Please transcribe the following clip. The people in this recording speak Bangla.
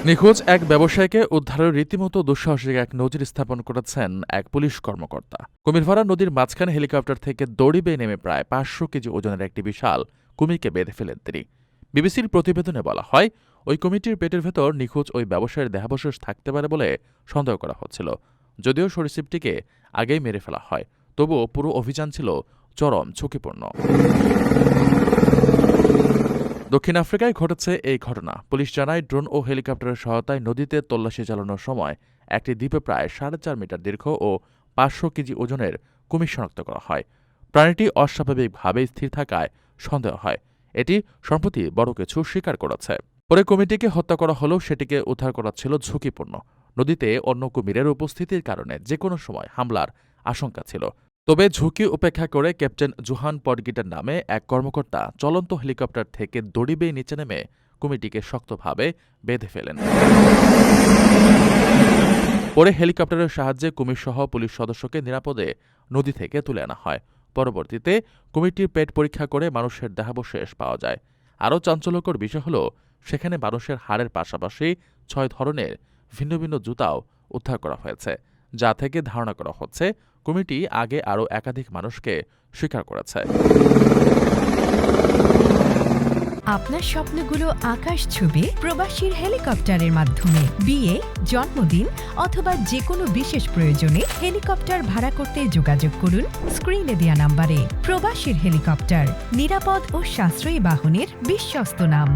নিখোঁজ এক ব্যবসায়ীকে উদ্ধারের রীতিমতো দুঃসাহসিক এক নজির স্থাপন করেছেন এক পুলিশ কর্মকর্তা। কুমিরভরা নদীর মাঝখানে হেলিকপ্টার থেকে দড়ি বেয়ে নেমে প্রায় ৫০০ কেজি ওজনের একটি বিশাল কুমিরকে বেঁধে ফেলেন তিনি। বিবিসির প্রতিবেদনে বলা হয়, ওই কুমিরটির পেটের ভেতর নিখোঁজ ওই ব্যবসায়ীর দেহাবশেষ থাকতে পারে বলে সন্দেহ করা হচ্ছিল। যদিও সরীসৃপটিকে আগেই মেরে ফেলা হয়, তবুও পুরো অভিযান ছিল চরম ঝুঁকিপূর্ণ। দক্ষিণ আফ্রিকায় ঘটেছে এই ঘটনা। পুলিশ জানায়, ড্রোন ও হেলিকপ্টারের সহায়তায় নদীতে তল্লাশি চালানোর সময় একটি দ্বীপে প্রায় ৪.৫ মিটার দীর্ঘ ও ৫০০ কেজি ওজনের কুমির শনাক্ত করা হয়। প্রাণীটি অস্বাভাবিকভাবে স্থির থাকায় সন্দেহ হয় এটি সম্প্রতি বড় কিছু শিকার করেছে। পরে কুমিরটিকে হত্যা করা হলেও সেটিকে উদ্ধার করা ছিল ঝুঁকিপূর্ণ। নদীতে অন্য কুমিরের উপস্থিতির কারণে যেকোনো সময় হামলার আশঙ্কা ছিল। তবে ঝুঁকি উপেক্ষা করে ক্যাপ্টেন জোহান পডগিটার নামে এক কর্মকর্তা চলন্ত হেলিকপ্টার থেকে দড়ি বেয়ে নিচে নেমে কুমিরটিকে শক্তভাবে বেঁধে ফেলেন। পরে হেলিকপ্টারের সাহায্যে কুমিরসহ পুলিশ সদস্যকে নিরাপদে নদী থেকে তুলে আনা হয়। পরবর্তীতে কুমিরটির পেট পরীক্ষা করে মানুষের দেহাবশেষ পাওয়া যায়। আরও চাঞ্চল্যকর বিষয় হল, সেখানে মানুষের হাড়ের পাশাপাশি ৬ ধরনের ভিন্ন ভিন্ন জুতাও উদ্ধার করা হয়েছে, যা থেকে ধারণা করা হচ্ছে কুমিরটি আগে আরও একাধিক মানুষকে শিকার করেছে। আপনার স্বপ্নগুলো আকাশ ছুবে প্রবাসীর হেলিকপ্টারের মাধ্যমে। বিয়ে, জন্মদিন অথবা যে কোনো বিশেষ প্রয়োজনে হেলিকপ্টার ভাড়া করতে যোগাযোগ করুন স্ক্রিনে দেয়া নাম্বারে। প্রবাসীর হেলিকপ্টার, নিরাপদ ও সাশ্রয়ী বাহনের বিশ্বস্ত নাম।